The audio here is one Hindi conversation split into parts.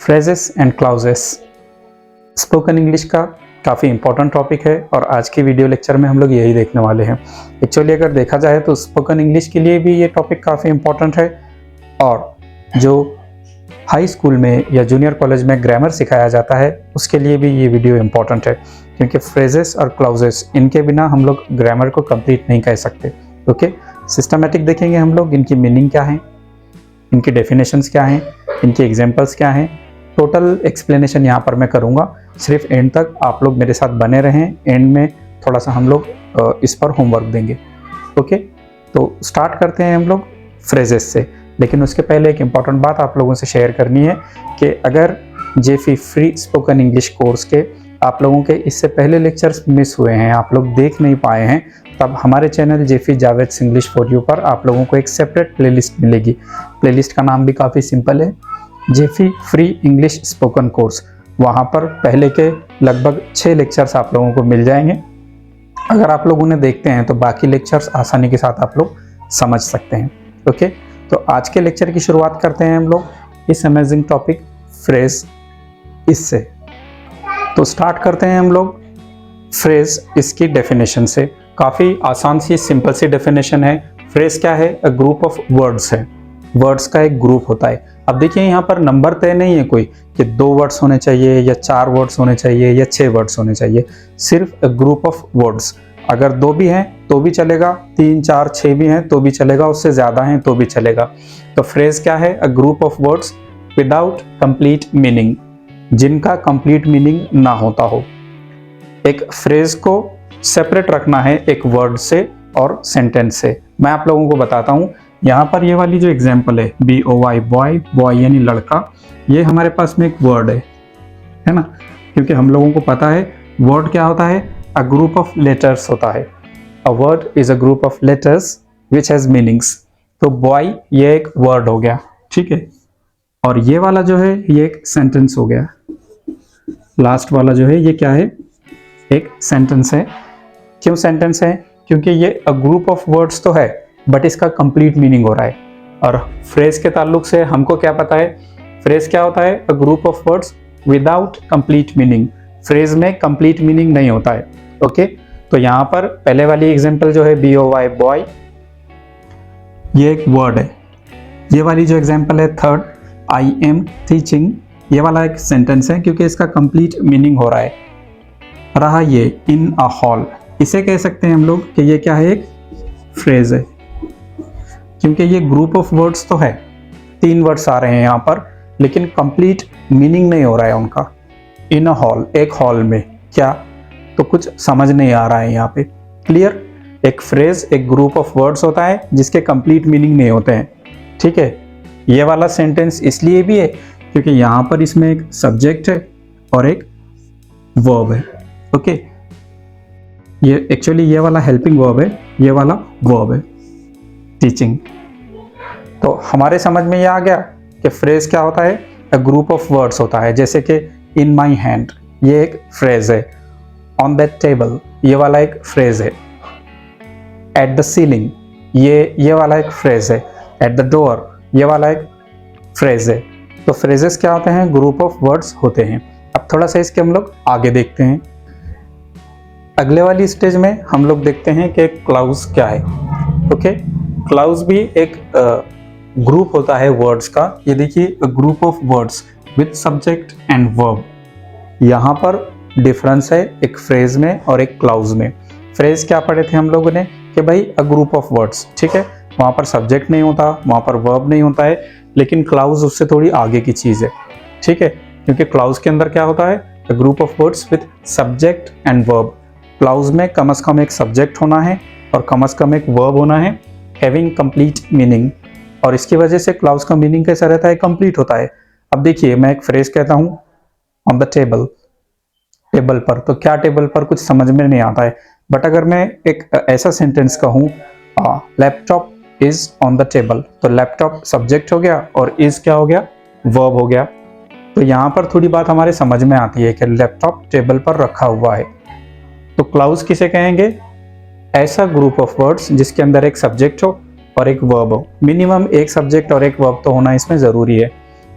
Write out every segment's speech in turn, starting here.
Phrases and clauses spoken English का काफ़ी इंपॉर्टेंट टॉपिक है और आज की वीडियो लेक्चर में हम लोग यही देखने वाले हैं। एक्चुअली अगर देखा जाए तो स्पोकन इंग्लिश के लिए भी ये टॉपिक काफ़ी इंपॉर्टेंट है और जो हाई स्कूल में या जूनियर कॉलेज में ग्रामर सिखाया जाता है उसके लिए भी ये वीडियो इंपॉर्टेंट है, क्योंकि फ्रेजेस और क्लाउजेस इनके बिना हम लोग ग्रामर को कंप्लीट नहीं कह सकते। ओके, सिस्टमेटिक देखेंगे हम लोग, इनकी मीनिंग क्या है, इनकी डेफिनेशंस क्या हैं, इनके एग्जांपल्स क्या हैं, टोटल एक्सप्लेनेशन यहाँ पर मैं करूँगा। सिर्फ एंड तक आप लोग मेरे साथ बने रहें, एंड में थोड़ा सा हम लोग इस पर होमवर्क देंगे। ओके, तो स्टार्ट करते हैं हम लोग फ्रेजेस से, लेकिन उसके पहले एक इम्पॉर्टेंट बात आप लोगों से शेयर करनी है कि अगर Jeffy free spoken English course के आप लोगों के इससे पहले लेक्चर्स मिस हुए हैं, आप लोग देख नहीं पाए हैं, तब हमारे चैनल जेफी जावेद इंग्लिश फॉर यू पर आप लोगों को एक सेपरेट प्लेलिस्ट मिलेगी। प्लेलिस्ट का नाम भी काफ़ी सिंपल है, Jeffy free English spoken course. वहाँ पर पहले के लगभग 6 लेक्चर्स आप लोगों को मिल जाएंगे। अगर आप लोग उन्हें देखते हैं तो बाकी लेक्चर्स आसानी के साथ आप लोग समझ सकते हैं। ओके, तो आज के लेक्चर की शुरुआत करते हैं हम लोग इस अमेजिंग टॉपिक फ्रेज इससे। तो स्टार्ट करते हैं हम लोग फ्रेज इसकी डेफिनेशन से। काफ़ी आसान सी सिंपल सी डेफिनेशन है। फ्रेज क्या है? अ ग्रुप ऑफ वर्ड्स है, वर्ड्स का एक ग्रुप होता है। अब देखिए यहाँ पर नंबर तय नहीं है कोई कि 2 वर्ड्स होने चाहिए या 4 वर्ड्स होने चाहिए या 6 वर्ड्स होने चाहिए, सिर्फ अ ग्रुप ऑफ वर्ड्स। अगर 2 भी हैं तो भी चलेगा, 3, 4, 6 भी हैं तो भी चलेगा, उससे ज़्यादा हैं तो भी चलेगा। तो फ्रेज क्या है? A group of words without complete meaning, जिनका कंप्लीट मीनिंग ना होता हो। एक फ्रेज को सेपरेट रखना है एक वर्ड से और सेंटेंस से। मैं आप लोगों को बताता हूँ। यहाँ पर ये वाली जो एग्जाम्पल है BOY बॉय, बॉय यानी लड़का, ये हमारे पास में एक वर्ड है ना, क्योंकि हम लोगों को पता है वर्ड क्या होता है, अ ग्रुप ऑफ लेटर्स होता है। A word is a group of letters which has meanings. तो बॉय ये एक वर्ड हो गया, ठीक है, और ये वाला जो है ये एक सेंटेंस हो गया। लास्ट वाला जो है ये क्या है? एक सेंटेंस है। क्यों सेंटेंस है? क्योंकि ये अ ग्रुप ऑफ वर्ड्स तो है बट इसका कंप्लीट मीनिंग हो रहा है। और फ्रेज के ताल्लुक से हमको क्या पता है? फ्रेज क्या होता है? A group of words without complete meaning. Phrase में कंप्लीट मीनिंग नहीं होता है। ओके, तो यहाँ पर पहले वाली एग्जांपल जो है BOY बॉय, ये एक वर्ड है। ये वाली जो एग्जांपल है थर्ड, I am टीचिंग, ये वाला एक सेंटेंस है क्योंकि इसका कंप्लीट मीनिंग हो रहा है। रहा ये इन अ हॉल, इसे कह सकते हैं हम लोग कि ये क्या है? एक फ्रेज है, क्योंकि ये ग्रुप ऑफ वर्ड्स तो है, 3 वर्ड्स आ रहे हैं यहाँ पर, लेकिन कंप्लीट मीनिंग नहीं हो रहा है उनका। इन अ हॉल, एक हॉल में, क्या? तो कुछ समझ नहीं आ रहा है यहाँ पे। क्लियर? एक फ्रेज एक ग्रुप ऑफ वर्ड्स होता है जिसके कंप्लीट मीनिंग नहीं होते हैं, ठीक है। ये वाला सेंटेंस इसलिए भी है क्योंकि यहाँ पर इसमें एक सब्जेक्ट है और एक वर्ब है। ओके, ये एक्चुअली ये वाला हेल्पिंग वर्ब है, ये वाला वर्ब है टीचिंग। तो हमारे समझ में ये आ गया कि फ्रेज क्या होता है? अ ग्रुप ऑफ वर्ड्स होता है। जैसे कि इन माई हैंड, ये एक फ्रेज है। ऑन दैट टेबल, ये वाला एक फ्रेज है। एट द सीलिंग, ये वाला एक फ्रेज है। एट द डोर, ये वाला एक फ्रेज है। तो फ्रेजेस क्या होते हैं? ग्रुप ऑफ वर्ड्स होते हैं। अब थोड़ा सा इसके हम लोग आगे देखते हैं। अगले वाली स्टेज में हम लोग देखते हैं कि क्लाउज क्या है। ओके, क्लाउज भी एक ग्रुप होता है वर्ड्स का। ये देखिए, group of words with subject and verb. यहाँ पर डिफरेंस है एक फ्रेज में और एक क्लाउज में। फ्रेज क्या पढ़े थे हम लोगों ने कि भाई अ ग्रुप ऑफ वर्ड्स, ठीक है, वहाँ पर सब्जेक्ट नहीं होता, वहाँ पर वर्ब नहीं होता है, लेकिन क्लाउज उससे थोड़ी आगे की चीज़ है, ठीक है, क्योंकि क्लाउज के अंदर क्या होता है? A group of words with subject and verb. Clause में कम से कम एक सब्जेक्ट होना है और कम से कम एक वर्ब होना है, हैविंग कंप्लीट मीनिंग। और इसकी वजह से क्लाउज का मीनिंग कैसा रहता है? कंप्लीट होता है। अब देखिए, मैं एक फ्रेज कहता हूँ ऑन द टेबल, टेबल पर, तो क्या टेबल पर? कुछ समझ में नहीं आता है। बट अगर मैं एक ऐसा सेंटेंस कहूँ laptop is on the table, तो लैपटॉप सब्जेक्ट हो गया और इज क्या हो गया? वर्ब हो गया। तो यहाँ पर थोड़ी बात हमारे समझ में आती है कि लैपटॉप टेबल पर रखा हुआ है। तो क्लाउज किसे कहेंगे? ऐसा ग्रुप ऑफ वर्ड्स जिसके अंदर एक सब्जेक्ट हो और एक वर्ब हो। मिनिमम एक सब्जेक्ट और एक वर्ब तो होना इसमें ज़रूरी है।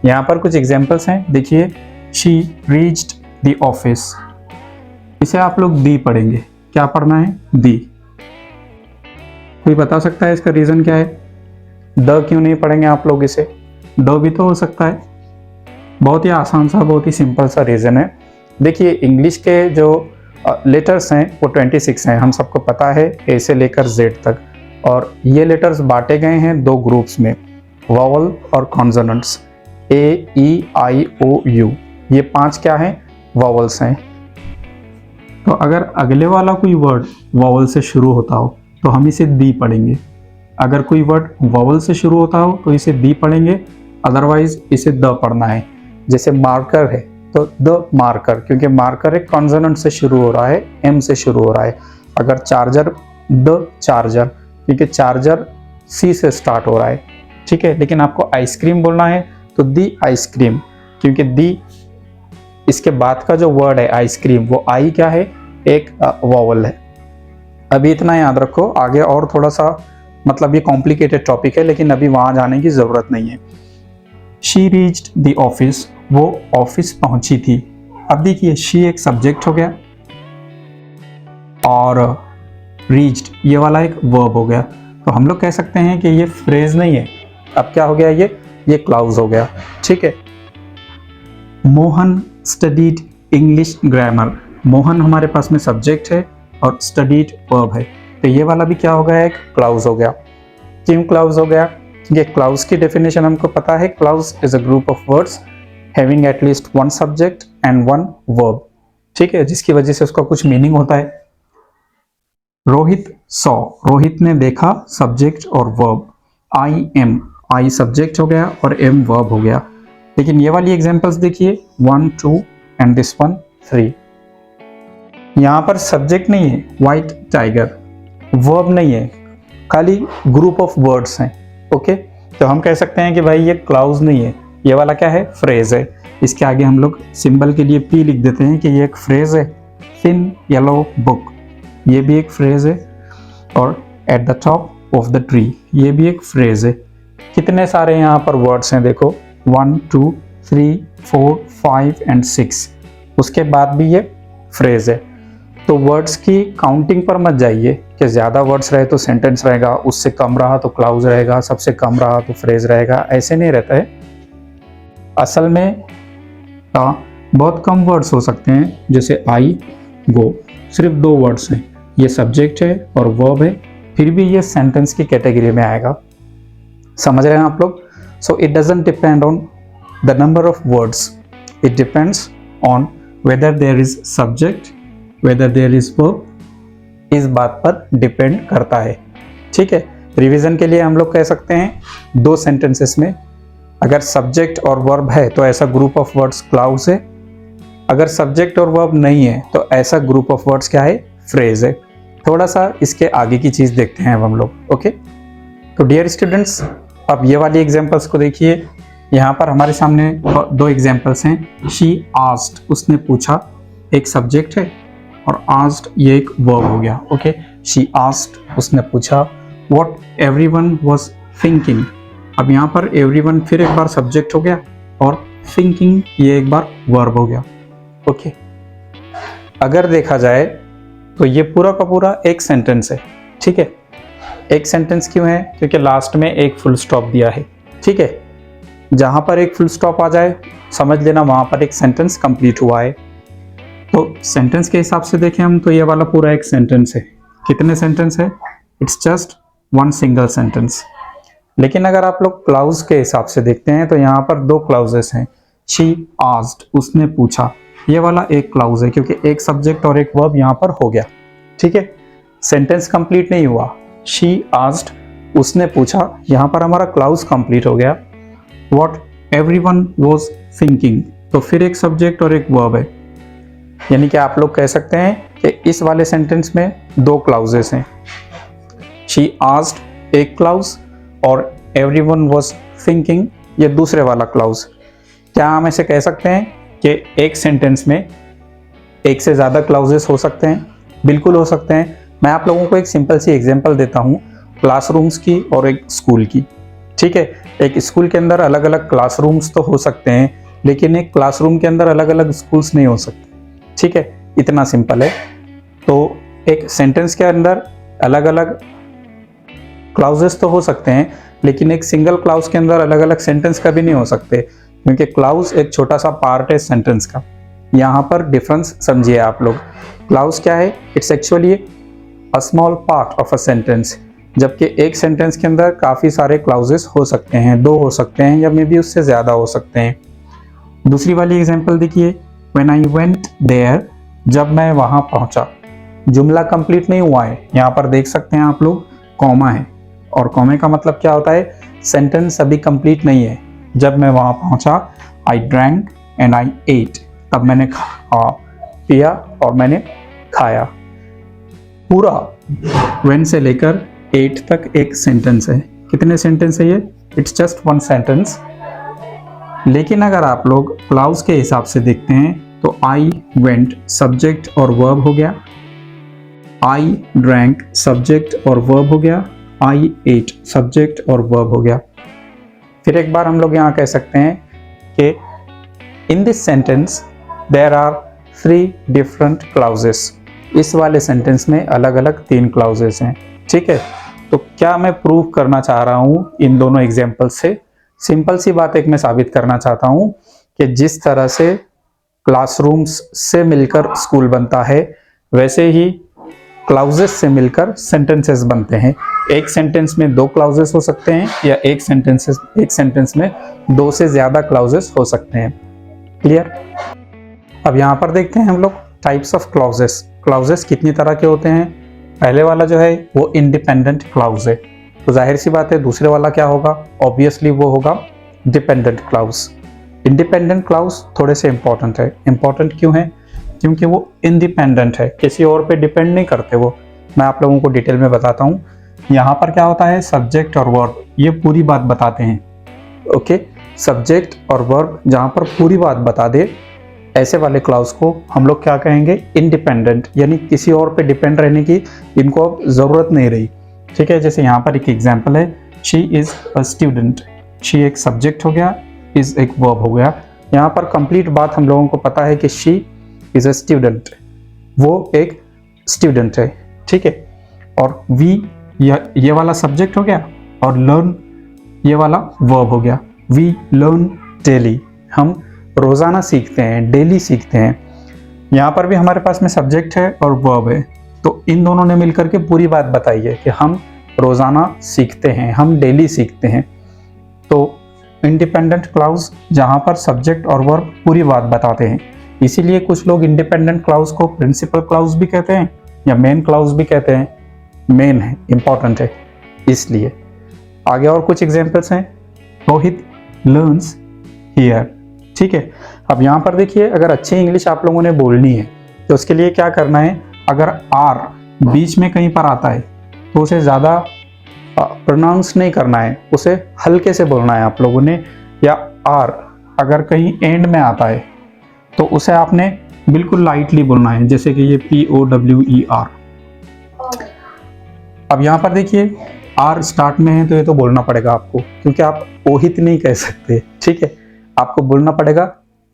यहाँ पर कुछ एग्जाम्पल्स हैं, देखिए शी रीच्ड द ऑफिस, इसे आप लोग दी पढ़ेंगे। क्या पढ़ना है? दी। कोई बता सकता है इसका रीजन क्या है? द क्यों नहीं पढ़ेंगे आप लोग इसे? द भी तो हो सकता है। बहुत ही आसान सा, बहुत ही सिंपल सा रीजन है। देखिए इंग्लिश के जो लेटर्स हैं वो 26 हैं, हम सबको पता है, ए से लेकर जेड तक। और ये लेटर्स बांटे गए हैं दो ग्रुप्स में, वॉवल और consonants. A, E, I, O, you, ये 5 क्या हैं? वॉवल्स हैं। तो अगर अगले वाला कोई वर्ड वॉवल से शुरू होता हो तो हम इसे दी पढ़ेंगे। अगर कोई वर्ड वॉवल से शुरू होता हो तो इसे दी पढ़ेंगे, अदरवाइज इसे द पढ़ना है। जैसे मार्कर है तो द मार्कर, क्योंकि मार्कर एक कॉन्सोनेंट से शुरू हो रहा है, एम से शुरू हो रहा है। अगर चार्जर, द चार्जर, क्योंकि चार्जर सी से स्टार्ट हो रहा है, ठीक है। लेकिन आपको आइसक्रीम बोलना है तो दी आइसक्रीम, क्योंकि दी इसके बाद का जो वर्ड है आइसक्रीम, वो आई क्या है? एक वॉवल है। अभी इतना याद रखो, आगे और थोड़ा सा मतलब ये कॉम्प्लिकेटेड टॉपिक है, लेकिन अभी वहां जाने की जरूरत नहीं है। शी रीच्ड द ऑफिस, वो ऑफिस पहुंची थी। अब देखिए शी एक सब्जेक्ट हो गया और रीच्ड ये वाला एक वर्ब हो गया, तो हम लोग कह सकते हैं कि ये फ्रेज नहीं है। अब क्या हो गया? ये क्लाउज हो गया, ठीक है। Mohan studied English grammar, Mohan हमारे पास में सब्जेक्ट है और स्टडीड वर्ब है, तो ये वाला भी क्या हो गया? एक क्लाउज हो गया। क्यों क्लाउज हो गया? ये क्लाउज की डेफिनेशन हमको पता है, clause is a group of words having at least one subject and one verb, ठीक है, जिसकी वजह से उसका कुछ मीनिंग होता है। रोहित सॉ, रोहित ने देखा, सब्जेक्ट और verb. I am, I subject हो गया और एम वर्ब हो गया। लेकिन ये वाली एग्जांपल्स देखिए 1, 2 एंड दिस वन 3, यहाँ पर सब्जेक्ट नहीं है, व्हाइट टाइगर, वर्ब नहीं है, खाली ग्रुप ऑफ वर्ड्स हैं, ओके। तो हम कह सकते हैं कि भाई ये क्लाउज नहीं है, ये वाला क्या है? फ्रेज है। इसके आगे हम लोग सिंबल के लिए पी लिख देते हैं कि ये एक फ्रेज है। थिन येलो बुक, ये भी एक फ्रेज है। और at the top of the tree, ये भी एक फ्रेज है। कितने सारे यहाँ पर वर्ड्स हैं देखो, 1, 2, 3, 4, 5 एंड 6, उसके बाद भी ये फ्रेज है। तो वर्ड्स की काउंटिंग पर मत जाइए कि ज़्यादा वर्ड्स रहे तो सेंटेंस रहेगा, उससे कम रहा तो क्लाउज रहेगा, सबसे कम रहा तो फ्रेज रहेगा, ऐसे नहीं रहता है। असल में बहुत कम वर्ड्स हो सकते हैं, जैसे आई गो, सिर्फ 2 वर्ड्स हैं, ये सब्जेक्ट है और वर्ब है, फिर भी ये सेंटेंस की कैटेगरी में आएगा। समझ रहे हैं आप लोग? So it doesn't depend on the number of words, it depends on whether there is subject, whether there is verb, इस बात पर डिपेंड करता है, ठीक है। रिवीजन के लिए हम लोग कह सकते हैं 2 सेंटेंसेस में अगर सब्जेक्ट और वर्ब है तो ऐसा ग्रुप ऑफ वर्ड्स क्लाउज है, अगर सब्जेक्ट और वर्ब नहीं है तो ऐसा ग्रुप ऑफ वर्ड्स क्या है? फ्रेज है। थोड़ा सा इसके आगे की चीज देखते हैं अब हम लोग, ओके। तो डियर स्टूडेंट्स, अब ये वाली एग्जांपल्स को देखिए, यहाँ पर हमारे सामने 2 एग्जांपल्स हैं। शी आस्क्ड, उसने पूछा, एक सब्जेक्ट है, और आस्क्ड ये एक वर्ब हो गया, ओके। शी आस्क्ड, उसने पूछा, व्हाट एवरीवन वाज थिंकिंग, अब यहाँ पर एवरीवन फिर एक बार सब्जेक्ट हो गया और थिंकिंग ये एक बार वर्ब हो गया, ओके। अगर देखा जाए तो ये पूरा का पूरा एक सेंटेंस है, ठीक है। एक सेंटेंस क्यों है? क्योंकि लास्ट में एक फुल स्टॉप दिया है, ठीक है। जहां पर एक फुल स्टॉप आ जाए समझ लेना वहां पर एक सेंटेंस कंप्लीट हुआ है। तो सेंटेंस के हिसाब से देखें हम तो ये वाला पूरा एक सेंटेंस है। कितने सेंटेंस है? It's just 1 single sentence. लेकिन अगर आप लोग क्लाउज के हिसाब से देखते हैं तो यहाँ पर 2 क्लाउजेस हैं। शी आस्क्ड, उसने पूछा, ये वाला एक क्लाउज है क्योंकि एक सब्जेक्ट और एक वर्ब यहाँ पर हो गया, ठीक है। सेंटेंस कंप्लीट नहीं हुआ। शी आस्क्ड, उसने पूछा, यहाँ पर हमारा क्लाउज कंप्लीट हो गया। व्हाट एवरीवन वाज थिंकिंग, तो फिर एक सब्जेक्ट और एक वर्ब है, यानी कि आप लोग कह सकते हैं कि इस वाले सेंटेंस में 2 क्लाउजेस हैं। शी आस्क्ड एक क्लाउज और एवरीवन वाज थिंकिंग ये दूसरे वाला क्लाउज। क्या हम ऐसे कह सकते हैं कि एक सेंटेंस में एक से ज़्यादा क्लाउजेस हो सकते हैं? बिल्कुल हो सकते हैं। मैं आप लोगों को एक सिंपल सी एग्जांपल देता हूँ क्लासरूम्स की और एक स्कूल की, ठीक है। एक स्कूल के अंदर अलग अलग क्लासरूम्स तो हो सकते हैं, लेकिन एक क्लासरूम के अंदर अलग अलग स्कूल्स नहीं हो सकते, ठीक है, इतना सिंपल है। तो एक सेंटेंस के अंदर अलग अलग क्लाउजेस तो हो सकते हैं, लेकिन एक सिंगल क्लाउज के अंदर अलग अलग सेंटेंस कभी नहीं हो सकते, क्योंकि क्लाउज एक छोटा सा पार्ट है सेंटेंस का। यहाँ पर डिफरेंस समझिए आप लोग। क्लाउज क्या है? It's actually a small part of a sentence, जबकि एक सेंटेंस के अंदर काफ़ी सारे क्लाउजेस हो सकते हैं, 2 हो सकते हैं या मे बी उससे ज़्यादा हो सकते हैं। दूसरी वाली एग्जांपल देखिए, व्हेन आई वेंट देयर, जब मैं वहाँ पहुँचा। जुमला कंप्लीट नहीं हुआ है, यहाँ पर देख सकते हैं आप लोग कॉमा है, और कॉमे का मतलब क्या होता है? सेंटेंस अभी कंप्लीट नहीं है। जब मैं वहाँ पहुँचा, I drank and I ate, तब मैंने पिया और मैंने खाया। पूरा व्हेन से लेकर 8 तक एक सेंटेंस है। कितने सेंटेंस है ये? It's just 1 sentence. लेकिन अगर आप लोग क्लाउज के हिसाब से देखते हैं तो आई वेंट सब्जेक्ट और वर्ब हो गया, आई ड्रैंक सब्जेक्ट और वर्ब हो गया, आई एट सब्जेक्ट और वर्ब हो गया। फिर एक बार हम लोग यहाँ कह सकते हैं कि in this sentence there are 3 different clauses. इस वाले सेंटेंस में अलग अलग 3 क्लाउजेस हैं, ठीक है। तो क्या मैं प्रूव करना चाह रहा हूँ इन दोनों एग्जाम्पल से? सिंपल सी बात एक मैं साबित करना चाहता हूँ कि जिस तरह से क्लासरूम्स से मिलकर स्कूल बनता है, वैसे ही क्लाउजेस से मिलकर सेंटेंसेस बनते हैं। एक सेंटेंस में 2 क्लाउजेस हो सकते हैं, या एक सेंटेंस में 2 से ज्यादा क्लाउजेस हो सकते हैं। क्लियर? अब यहाँ पर देखते हैं हम लोग टाइप्स ऑफ क्लाउजेस। क्लाउजेस कितनी तरह के होते हैं? पहले वाला जो है वो इंडिपेंडेंट क्लाउज है, तो जाहिर सी बात है दूसरे वाला क्या होगा? ऑब्वियसली वो होगा डिपेंडेंट क्लाउज। इंडिपेंडेंट क्लाउज थोड़े से इंपॉर्टेंट है। इंपॉर्टेंट क्यों है? क्योंकि वो इंडिपेंडेंट है, किसी और पे डिपेंड नहीं करते वो। मैं आप लोगों को डिटेल में बताता हूँ। यहाँ पर क्या होता है? सब्जेक्ट और वर्ब, ये पूरी बात बताते हैं। ओके, सब्जेक्ट और वर्ब जहाँ पर पूरी बात बता दे, ऐसे वाले क्लाउज को हम लोग क्या कहेंगे? इंडिपेंडेंट, यानी किसी और पे डिपेंड रहने की इनको अब जरूरत नहीं रही, ठीक है। जैसे यहाँ पर एक एग्जाम्पल है, she is a student. She एक सब्जेक्ट हो गया, इज एक वर्ब हो गया। यहाँ पर कंप्लीट बात हम लोगों को पता है कि शी इज अ स्टूडेंट, वो एक स्टूडेंट है, ठीक है। और वी ये वाला सब्जेक्ट हो गया, और लर्न ये वाला वर्ब हो गया। वी लर्न डेली, हम रोजाना सीखते हैं, डेली सीखते हैं। यहाँ पर भी हमारे पास में सब्जेक्ट है और वर्ब है, तो इन दोनों ने मिलकर के पूरी बात बताई है कि हम रोजाना सीखते हैं, हम डेली सीखते हैं। तो इंडिपेंडेंट क्लाउज जहाँ पर सब्जेक्ट और वर्ब पूरी बात बताते हैं, इसीलिए कुछ लोग इंडिपेंडेंट क्लाउज को प्रिंसिपल क्लाउज भी कहते हैं या मेन क्लाउज भी कहते हैं। मेन है, इंपॉर्टेंट है इसलिए। आगे और कुछ एग्जांपल्स हैं। रोहित लर्न्स हियर, ठीक है। अब यहाँ पर देखिए, अगर अच्छी इंग्लिश आप लोगों ने बोलनी है तो उसके लिए क्या करना है? अगर आर बीच में कहीं पर आता है तो उसे ज़्यादा प्रोनाउंस नहीं करना है, उसे हल्के से बोलना है आप लोगों ने। या आर अगर कहीं एंड में आता है तो उसे आपने बिल्कुल लाइटली बोलना है, जैसे कि ये POWER। अब यहाँ पर देखिए, आर स्टार्ट में है तो ये तो बोलना पड़ेगा आपको, क्योंकि आप ओहित नहीं कह सकते, ठीक है। आपको बोलना पड़ेगा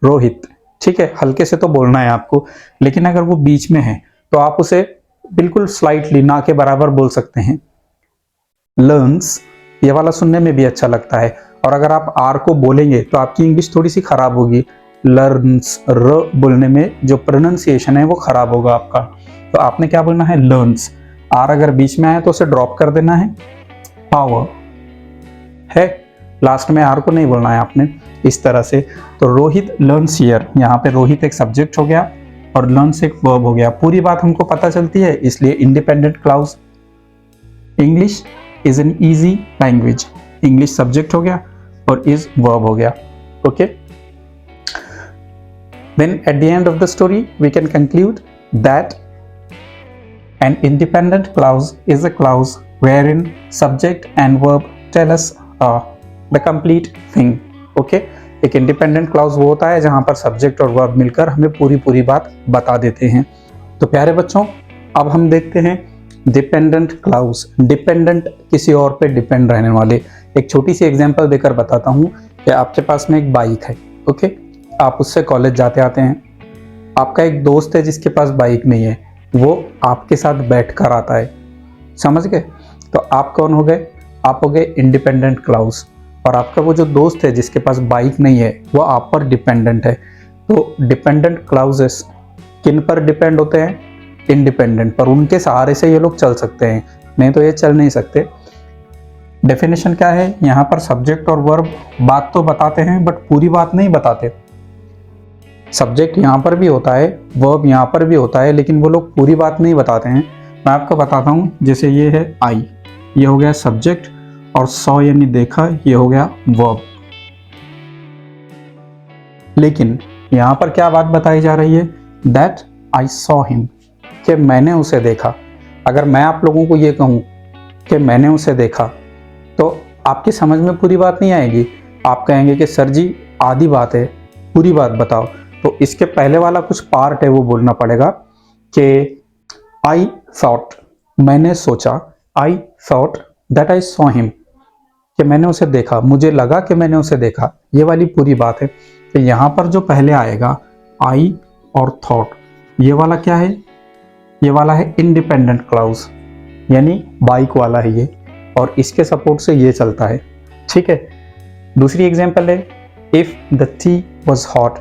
रोहित, ठीक है, हल्के से तो बोलना है आपको। लेकिन अगर वो बीच में है तो आप उसे बिल्कुल स्लाइटली, ना के बराबर बोल सकते हैं। लर्न्स ये वाला सुनने में भी अच्छा लगता है, और अगर आप आर को बोलेंगे तो आपकी इंग्लिश थोड़ी सी खराब होगी। लर्न्स, र बोलने में जो प्रोनाउंसिएशन है वो खराब होगा आपका। तो आपने क्या बोलना है? लर्न्स। आर अगर बीच में आए तो उसे ड्रॉप कर देना है। पावर है, लास्ट में आर को नहीं बोलना है आपने, इस तरह से। तो रोहित लर्न्स हियर, यहाँ पे रोहित एक सब्जेक्ट हो गया और लर्न्स एक वर्ब हो गया। पूरी बात हमको पता चलती है, इसलिए independent clause. English is an easy language, English subject हो गया और इज वर्ब हो गया। Okay, then at the end of the story we can conclude that an independent clause is a clause wherein subject and verb tell us the complete thing. Okay, एक इंडिपेंडेंट क्लाउज वो होता है जहां पर सब्जेक्ट और वर्ब मिलकर हमें पूरी बात बता देते हैं। तो प्यारे बच्चों, अब हम देखते हैं डिपेंडेंट क्लाउज। डिपेंडेंट, किसी और पे डिपेंड रहने वाले। एक छोटी सी एग्जांपल देकर बताता हूँ कि आपके पास में एक बाइक है, ओके, आप उससे कॉलेज जाते आते हैं। आपका एक दोस्त है जिसके पास बाइक नहीं है, वो आपके साथ बैठ कर आता है, समझ गए? तो आप कौन हो गए? आप हो गए इंडिपेंडेंट क्लाउज। और आपका वो जो दोस्त है जिसके पास बाइक नहीं है, वो आप पर डिपेंडेंट है। तो डिपेंडेंट क्लाउजेस किन पर डिपेंड होते हैं? इंडिपेंडेंट पर। उनके सहारे से ये लोग चल सकते हैं, नहीं तो ये चल नहीं सकते। डेफिनेशन क्या है? यहाँ पर सब्जेक्ट और वर्ब बात तो बताते हैं, बट पूरी बात नहीं बताते। सब्जेक्ट यहाँ पर भी होता है, वर्ब यहाँ पर भी होता है, लेकिन वो लोग पूरी बात नहीं बताते हैं। मैं आपको बताता हूँ, जैसे ये है आई, ये हो गया सब्जेक्ट, और सॉ यानी देखा, ये हो गया वर्ब। लेकिन यहाँ पर क्या बात बताई जा रही है? दैट आई सॉ हिम, कि मैंने उसे देखा। अगर मैं आप लोगों को ये कहूँ कि मैंने उसे देखा, तो आपकी समझ में पूरी बात नहीं आएगी। आप कहेंगे कि सर जी आधी बात है, पूरी बात बताओ। तो इसके पहले वाला कुछ पार्ट है वो बोलना पड़ेगा कि आई थॉट, मैंने सोचा, I thought that I saw him, कि मैंने उसे देखा, मुझे लगा कि मैंने उसे देखा। ये वाली पूरी बात है। तो यहाँ पर जो पहले आएगा आई और थॉट, ये वाला क्या है? ये वाला है इंडिपेंडेंट क्लाउज, यानी बाइक वाला है ये, और इसके सपोर्ट से ये चलता है, ठीक है। दूसरी एग्जांपल है if the tea was hot,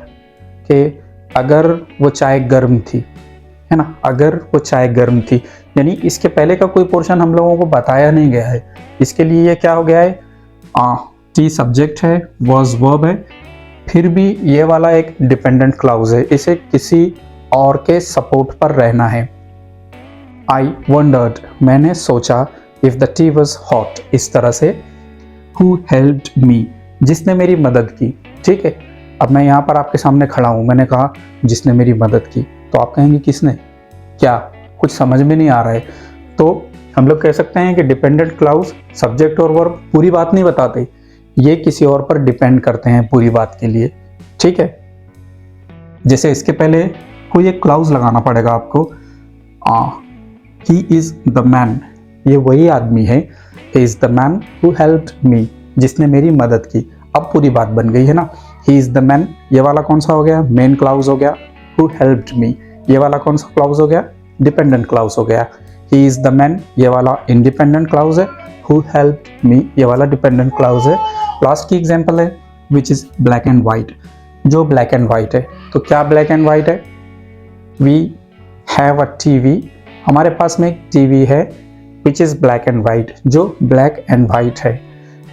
कि अगर वो चाय गर्म थी, है ना, अगर वो चाय गर्म थी, यानी इसके पहले का कोई पोर्शन हम लोगों को बताया नहीं गया है। इसके लिए ये क्या हो गया है? टी सब्जेक्ट है, वाज वर्ब है, फिर भी ये वाला एक डिपेंडेंट क्लाउज है, इसे किसी और के सपोर्ट पर रहना है। आई वंडर्ड, मैंने सोचा, if the T was hot, इस तरह से। हु हेल्प्ड मी, जिसने मेरी मदद की, ठीक है। अब मैं यहाँ पर आपके सामने खड़ा हूँ, मैंने कहा जिसने मेरी मदद की, तो आप कहेंगे किसने? क्या कुछ समझ में नहीं आ रहा है? तो हम लोग कह सकते हैं कि डिपेंडेंट क्लाउज सब्जेक्ट और वर्ब पूरी बात नहीं बताते, ये किसी और पर डिपेंड करते हैं पूरी बात के लिए, ठीक है। जैसे इसके पहले कोई एक क्लाउज लगाना पड़ेगा आपको। ही इज द मैन, ये वही आदमी है, he is the man who helped me, जिसने मेरी मदद की। अब पूरी बात बन गई है ना। ही इज द मैन, ये वाला कौन सा हो गया? मेन क्लाउज हो गया। हु हेल्प्ड मी, ये वाला कौन सा क्लाउज हो गया? डिपेंडेंट क्लाउज हो गया। ही इज द मैन, ये वाला इंडिपेंडेंट क्लाउज है। हु हेल्प्ड मी, ये वाला डिपेंडेंट क्लाउज है। लास्ट की एग्जांपल है which is black and white, जो ब्लैक एंड व्हाइट है। तो क्या ब्लैक एंड व्हाइट है? वी हैव अ टीवी, हमारे पास में एक टीवी है, which is black and white, जो ब्लैक एंड व्हाइट है।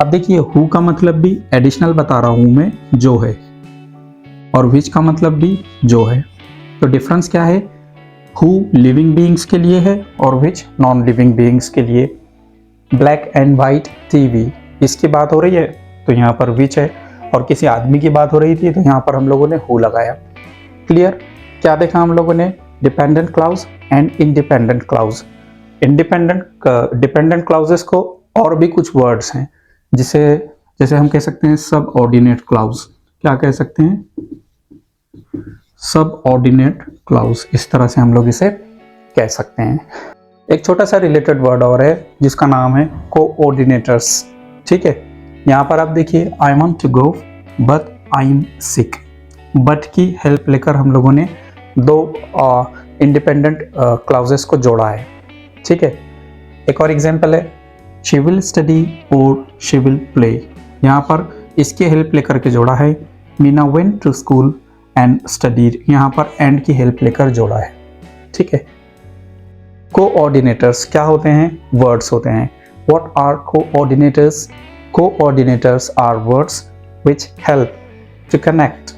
अब देखिए हु का मतलब भी एडिशनल बता रहा हूं मैं, जो है, और विच का मतलब भी जो है। तो डिफरेंस क्या है? हु लिविंग बीइंग्स के लिए है और विच नॉन लिविंग बीइंग्स के लिए। ब्लैक एंड व्हाइट टीवी, इसकी बात हो रही है तो यहाँ पर विच है, और किसी आदमी की बात हो रही थी तो यहाँ पर हम लोगों ने हु लगाया। क्लियर? क्या देखा हम लोगों ने? Dependent clause and independent clause. Dependent clauses को और भी कुछ वर्ड्स हैं, जैसे हम कह सकते हैं सब ऑर्डिनेट क्लाउज। क्या कह सकते हैं? सब ऑर्डिनेट क्लाउज, इस तरह से हम लोग इसे कह सकते हैं। एक छोटा सा रिलेटेड वर्ड और है जिसका नाम है कोऑर्डिनेटर्स, ठीक है। यहाँ पर आप देखिए I want to go but I am sick, but की हेल्प लेकर हम लोगों ने दो इंडिपेंडेंट क्लाउजेस को जोड़ा है, ठीक है। एक और एग्जांपल है शी विल स्टडी और शी विल प्ले, यहाँ पर इसकी हेल्प लेकर के जोड़ा है। Meena went to school and studied, यहाँ पर एंड की हेल्प लेकर जोड़ा है, ठीक है। कोऑर्डिनेटर्स क्या होते हैं? वर्ड्स होते हैं। What are coordinators? Coordinators are words which help to connect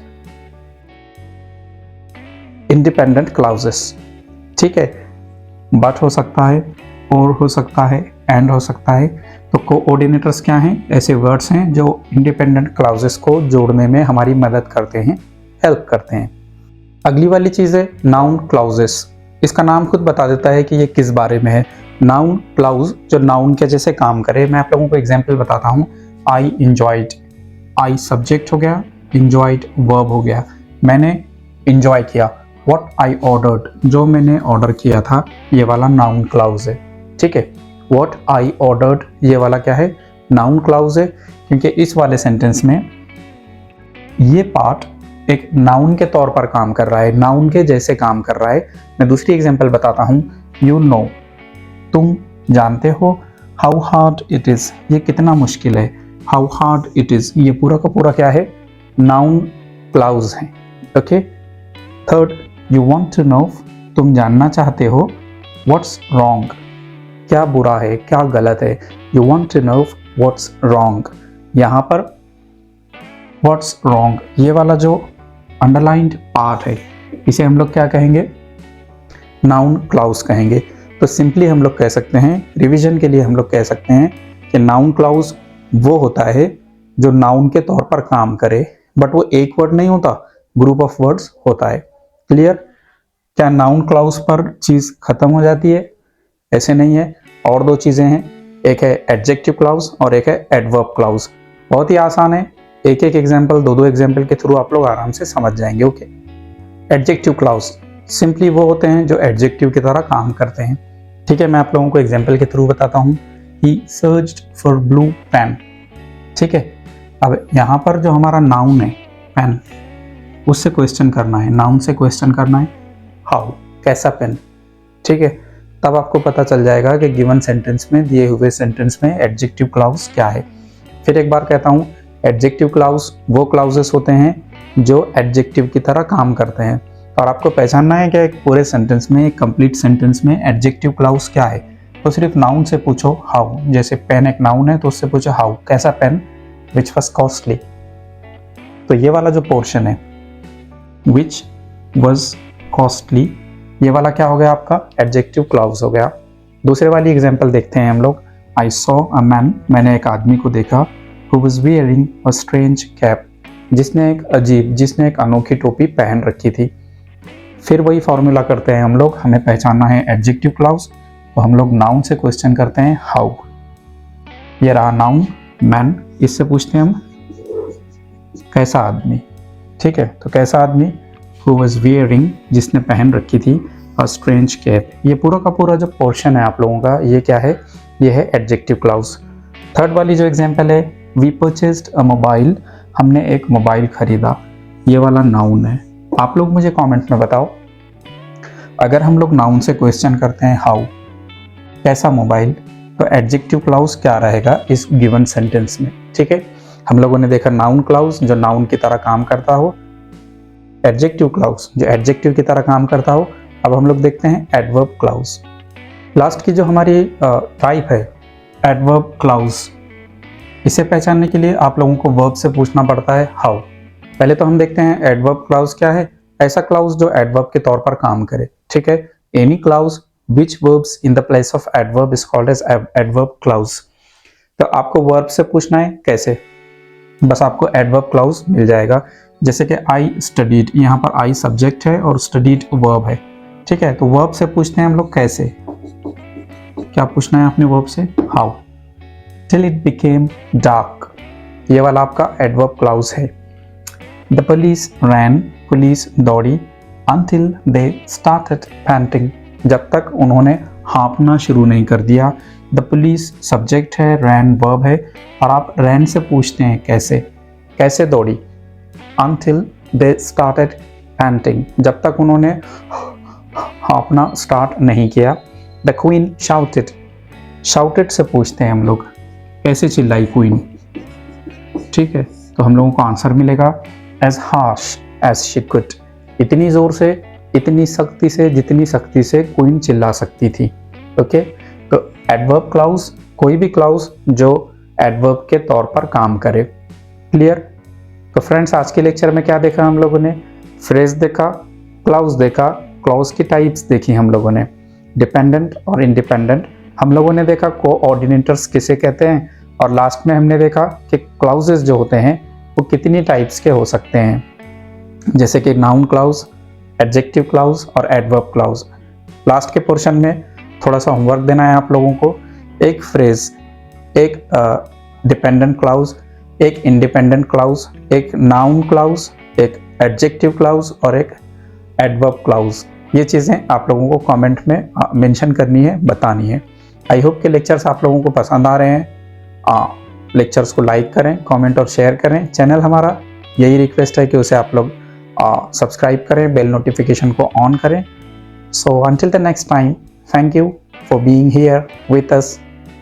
independent clauses, ठीक है। but हो सकता है, और हो सकता है, and हो सकता है। तो कोऑर्डिनेटर्स क्या हैं? ऐसे वर्ड्स हैं जो इंडिपेंडेंट क्लाउजेस को जोड़ने में हमारी मदद करते हैं, हेल्प करते हैं। अगली वाली चीज़ है नाउन क्लाउजेस। इसका नाम खुद बता देता है कि ये किस बारे में है। नाउन क्लाउज जो नाउन के जैसे काम करे। मैं आप लोगों को एग्जाम्पल बताता हूँ। आई इंजॉयड, आई सब्जेक्ट हो गया, इंजॉयड वर्ब हो गया। मैंने इंजॉय किया। व्हाट आई ऑर्डर्ड, जो मैंने ऑर्डर किया था, ये वाला नाउन क्लाउज है, ठीक है। व्हाट आई ऑर्डर्ड, ये वाला क्या है? नाउन क्लाउज है, क्योंकि इस वाले सेंटेंस में ये पार्ट एक नाउन के तौर पर काम कर रहा है, नाउन के जैसे काम कर रहा है। मैं दूसरी एग्जांपल बताता हूँ। यू नो, तुम जानते हो। हाउ हार्ड इट इज, ये कितना मुश्किल है। हाउ हार्ड इट इज, ये पूरा का पूरा क्या है, नाउन क्लाउज है। Okay. Third, you want to know, तुम जानना चाहते हो। व्हाट्स रॉन्ग, क्या बुरा है, क्या गलत है। You want to know what's wrong. यहाँ पर व्हाट्स रॉन्ग, ये वाला जो अंडरलाइंड पार्ट है, इसे हम लोग क्या कहेंगे, नाउन क्लाउज कहेंगे। तो सिंपली हम लोग कह सकते हैं, रिवीजन के लिए हम लोग कह सकते हैं कि नाउन क्लाउज वो होता है जो नाउन के तौर पर काम करे, बट वो एक वर्ड नहीं होता, ग्रुप ऑफ वर्ड्स होता है। क्लियर? क्या नाउन क्लाउज पर चीज खत्म हो जाती है? ऐसे नहीं है, और दो चीजें हैं, एक है एडजेक्टिव क्लाउज और एक है एडवर्ब क्लाउज। बहुत ही आसान है, एक एक एग्जाम्पल, दो एग्जाम्पल के थ्रू आप लोग आराम से समझ जाएंगे। ओके। एडजेक्टिव क्लाउज सिंपली वो होते हैं जो एडजेक्टिव की तरह काम करते हैं। ठीक है, मैं आप लोगों को एग्जाम्पल के थ्रू बताता हूँ। ही सर्च्ड फॉर ब्लू पेन। ठीक है, अब यहाँ पर जो हमारा नाउन है पेन, उससे क्वेश्चन करना है, नाउन से क्वेश्चन करना है हाउ, कैसा पेन। ठीक है, तब आपको पता चल जाएगा कि गिवन सेंटेंस में, दिए हुए सेंटेंस में एडजेक्टिव क्लाउज क्या है। फिर एक बार कहता हूँ, एडजेक्टिव क्लाउज वो क्लाउजेस होते हैं जो एडजेक्टिव की तरह काम करते हैं। और आपको पहचानना है कि एक पूरे सेंटेंस में, एक कंप्लीट सेंटेंस में एडजेक्टिव क्लाउज क्या है। तो सिर्फ नाउन से पूछो हाउ, जैसे पेन एक नाउन है तो उससे पूछो हाउ, कैसा पेन, विच वॉज कॉस्टली। तो ये वाला जो पोर्शन है विच वॉज कॉस्टली, ये वाला क्या हो गया आपका, एडजेक्टिव क्लाउज हो गया। दूसरे वाली एग्जाम्पल देखते हैं हम लोग। आई सॉ अ मैन, मैंने एक आदमी को देखा, who was wearing a strange cap, जिसने एक अनोखी टोपी पहन रखी थी। फिर वही फॉर्मूला करते हैं हम लोग, हमें पहचानना है एडजेक्टिव क्लाउज, तो हम लोग नाउन से क्वेश्चन करते हैं हाउ। ये रहा नाउन मैन, इससे पूछते हैं हम कैसा आदमी। ठीक है, तो कैसा आदमी, who was wearing, जिसने पहन रखी थी, a strange cap। ये पूरा का पूरा जो पोर्शन है आप लोगों का, ये क्या है, ये है एडजेक्टिव क्लाउज। थर्ड वाली जो एग्जाम्पल है, वी परचेस्ड अ मोबाइल, हमने एक मोबाइल खरीदा, ये वाला नाउन है। आप लोग मुझे कमेंट में बताओ, अगर हम लोग नाउन से क्वेश्चन करते हैं हाउ, कैसा मोबाइल, तो एडजेक्टिव क्लाउज क्या रहेगा इस गिवन सेंटेंस में। ठीक है, हम लोगों ने देखा नाउन क्लाउज जो नाउन की तरह काम करता हो, एडजेक्टिव क्लाउज जो एडजेक्टिव की तरह काम करता हो। अब हम लोग देखते हैं एडवर्ब क्लाउज। लास्ट की जो हमारी टाइप है एडवर्ब क्लाउज, इसे पहचानने के लिए आप लोगों को वर्ब से पूछना पड़ता है हाउ। पहले तो हम देखते हैं एडवर्ब क्लाउज क्या है, ऐसा क्लाउज जो एडवर्ब के तौर पर काम करे। ठीक है, any clause which verbs in the place of adverb is called as adverb clause. तो आपको वर्ब से पूछना है कैसे, बस आपको एडवर्ब क्लाउज मिल जाएगा। जैसे कि आई स्टडीड, यहाँ पर आई सब्जेक्ट है और स्टडीड वर्ब है। ठीक है, तो वर्ब से पूछते हैं हम लोग कैसे, क्या पूछना है अपने वर्ब से, how. Till it became dark, ये वाला आपका एडवर्ब क्लाउज है। द पुलिस रैन, पुलिस दौड़ी। अनटिल दे स्टार्टेड पैंटिंग, जब तक उन्होंने हाँफना शुरू नहीं कर दिया। द पुलिस सब्जेक्ट है, रैन वर्ब है, और आप रैन से पूछते हैं कैसे, कैसे दौड़ी। अनटिल दे स्टार्टेड पैंटिंग, जब तक उन्होंने हाँफना स्टार्ट नहीं किया। द क्वीन शाउटेड, शाउटेड से पूछते हैं हम लोग कैसे चिल्लाई क्वीन। ठीक है, तो हम लोगों को आंसर मिलेगा as harsh as she could, इतनी जोर से, इतनी सख्ती से, जितनी सख्ती से क्वीन चिल्ला सकती थी। ओके, तो एडवर्ब क्लाउज कोई भी क्लाउज जो एडवर्ब के तौर पर काम करे। क्लियर? तो फ्रेंड्स, आज के लेक्चर में क्या देखा हम लोगों ने, फ्रेज देखा, क्लाउज देखा, क्लाउज की टाइप्स देखी हम लोगों ने, डिपेंडेंट और इंडिपेंडेंट हम लोगों ने देखा, कोऑर्डिनेटर्स किसे कहते हैं, और लास्ट में हमने देखा कि क्लाउजेस जो होते हैं वो कितनी टाइप्स के हो सकते हैं, जैसे कि नाउन क्लाउज, एडजेक्टिव क्लाउज और एडवर्ब क्लाउज। लास्ट के पोर्शन में थोड़ा सा होमवर्क देना है आप लोगों को, एक फ्रेज, एक डिपेंडेंट क्लाउज, एक इंडिपेंडेंट क्लाउज, एक नाउन क्लाउज, एक एडजेक्टिव क्लाउज और एक एडवर्ब क्लाउज। ये चीज़ें आप लोगों को कमेंट में मेंशन करनी है, बतानी है। आई होप के लेक्चर्स आप लोगों को पसंद आ रहे हैं। लेक्चर्स को लाइक करें, कमेंट और शेयर करें। चैनल हमारा यही रिक्वेस्ट है कि उसे आप लोग सब्सक्राइब करें, बेल नोटिफिकेशन को ऑन करें। So until the next time, thank you for being here with us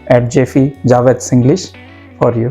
at JFE Javeds English for you.